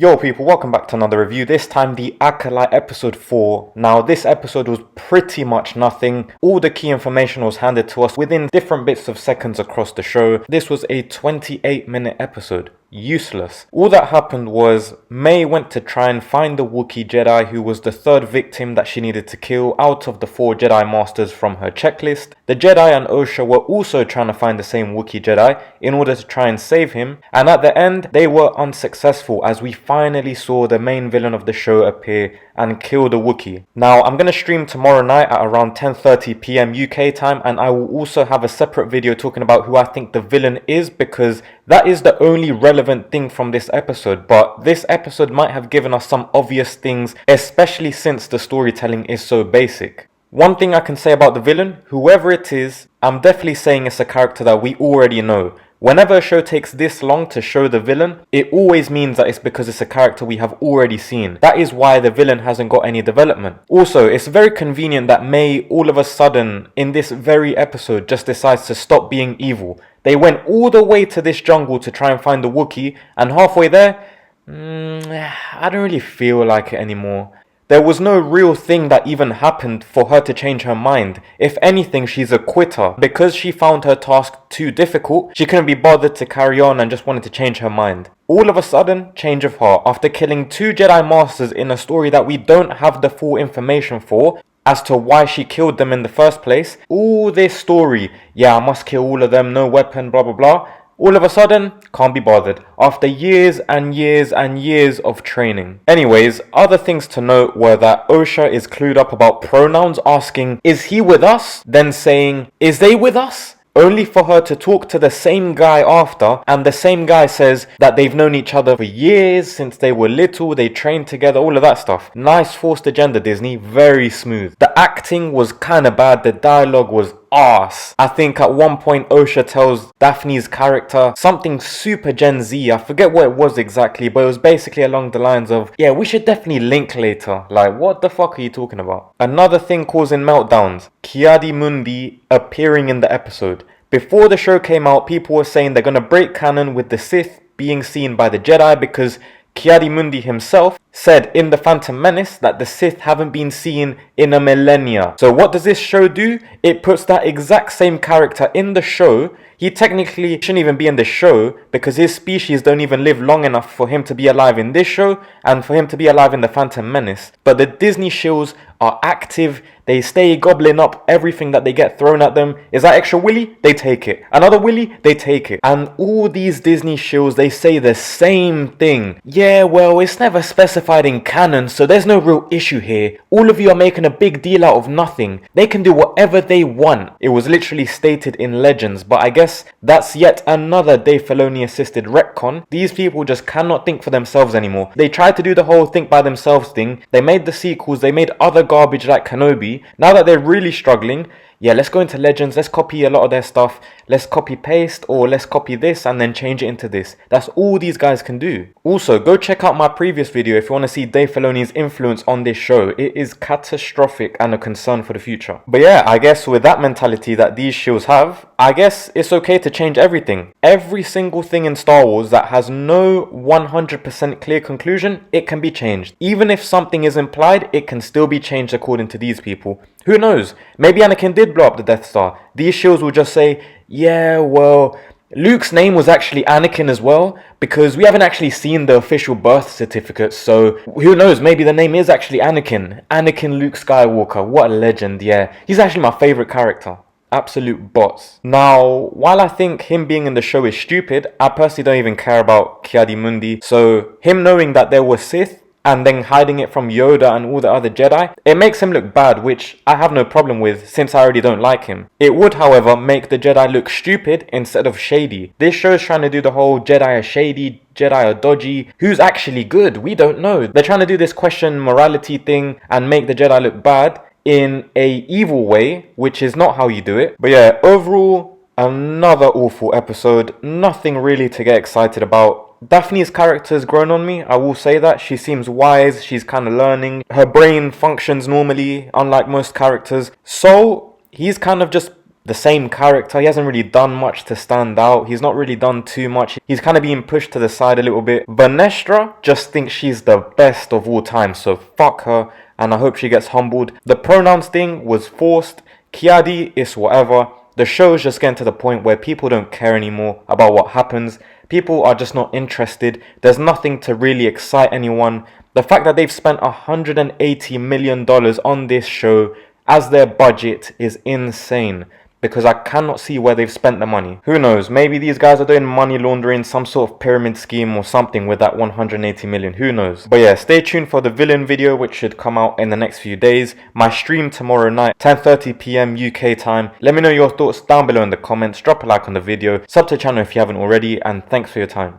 Yo people, welcome back to another review, this time the Acolyte episode 4. Now this episode was pretty much nothing. All the key information was handed to us within different bits of seconds across the show. This was a 28-minute episode. Useless. All that happened was May went to try and find the Wookiee Jedi who was the third victim that she needed to kill out of the 4 Jedi Masters from her checklist. The Jedi and Osha were also trying to find the same Wookiee Jedi in order to try and save him, and at the end they were unsuccessful as we finally saw the main villain of the show appear and kill the Wookiee. Now I'm going to stream tomorrow night at around 10:30 PM UK time, and I will also have a separate video talking about who I think the villain is, because that is the only relevant thing from this episode. But this episode might have given us some obvious things, especially since the storytelling is so basic. One thing I can say about the villain, whoever it is, I'm definitely saying it's a character that we already know. Whenever a show takes this long to show the villain, it always means that it's because it's a character we have already seen. That is why the villain hasn't got any development. Also, it's very convenient that May all of a sudden in this very episode just decides to stop being evil. They went all the way to this jungle to try and find the Wookiee, and halfway there, I don't really feel like it anymore. There was no real thing that even happened for her to change her mind. If anything, she's a quitter. Because she found her task too difficult, she couldn't be bothered to carry on and just wanted to change her mind. All of a sudden, change of heart. After killing 2 Jedi Masters in a story that we don't have the full information for, as to why she killed them in the first place, all this story, yeah, I must kill all of them, no weapon, blah blah blah, all of a sudden, can't be bothered, after years and years and years of training. Anyways, other things to note were that Osha is clued up about pronouns, asking, is he with us? Then saying, is they with us? Only for her to talk to the same guy after, and the same guy says that they've known each other for years, since they were little, they trained together, all of that stuff. Nice forced agenda, Disney, very smooth. The acting was kinda bad, the dialogue was arse. I think at one point Osha tells Daphne's character something super Gen Z, I forget what it was exactly, but it was basically along the lines of, yeah, we should definitely link later. Like, what the fuck are you talking about? Another thing causing meltdowns, Ki-Adi-Mundi appearing in the episode. Before the show came out, people were saying they're gonna break canon with the Sith being seen by the Jedi, because Ki-Adi-Mundi himself said in The Phantom Menace that the Sith haven't been seen in a millennia. So what does this show do? It puts that exact same character in the show. He technically shouldn't even be in the show because his species don't even live long enough for him to be alive in this show and for him to be alive in The Phantom Menace. But the Disney shows are active. They stay gobbling up everything that they get thrown at them. Is that extra willy? They take it. Another willy? They take it. And all these Disney shows, they say the same thing. Yeah, well, it's never specified in canon, so there's no real issue here. All of you are making a big deal out of nothing. They can do whatever they want. It was literally stated in Legends, but I guess that's yet another Dave Filoni assisted retcon. These people just cannot think for themselves anymore. They tried to do the whole think by themselves thing. They made the sequels, they made other garbage like Kenobi. Now that they're really struggling, yeah, let's go into Legends, let's copy a lot of their stuff, let's copy paste, or let's copy this and then change it into this. That's all these guys can do. Also, go check out my previous video if you want to see Dave Filoni's influence on this show. It is catastrophic and a concern for the future. But yeah, I guess with that mentality that these shows have, I guess it's okay to change everything. Every single thing in Star Wars that has no 100% clear conclusion, it can be changed. Even if something is implied, it can still be changed according to these people. Who knows? Maybe Anakin did blow up the Death Star. These shows will just say, yeah, well, Luke's name was actually Anakin as well, because we haven't actually seen the official birth certificate, so who knows, maybe the name is actually Anakin. Anakin Luke Skywalker, what a legend, yeah. He's actually my favourite character. Absolute bots. Now, while I think him being in the show is stupid, I personally don't even care about Ki-Adi-Mundi, so him knowing that there were Sith, and then hiding it from Yoda and all the other Jedi, it makes him look bad, which I have no problem with since I already don't like him. It would, however, make the Jedi look stupid instead of shady. This show is trying to do the whole Jedi are shady, Jedi are dodgy. Who's actually good? We don't know. They're trying to do this question morality thing and make the Jedi look bad in a evil way, which is not how you do it. But yeah, overall, another awful episode. Nothing really to get excited about. Daphne's character has grown on me, I will say that. She seems wise, she's kind of learning. Her brain functions normally, unlike most characters. So, he's kind of just the same character. He hasn't really done much to stand out. He's not really done too much. He's kind of being pushed to the side a little bit. Vernestra just thinks she's the best of all time, so fuck her, and I hope she gets humbled. The pronouns thing was forced. Ki-Adi is whatever. The show's just getting to the point where people don't care anymore about what happens. People are just not interested. There's nothing to really excite anyone. The fact that they've spent $180 million on this show as their budget is insane, because I cannot see where they've spent the money. Who knows, maybe these guys are doing money laundering, some sort of pyramid scheme or something with that 180 million, who knows. But yeah, stay tuned for the villain video, which should come out in the next few days. My stream tomorrow night, 10:30 p.m. UK time. Let me know your thoughts down below in the comments, drop a like on the video, sub to the channel if you haven't already, and thanks for your time.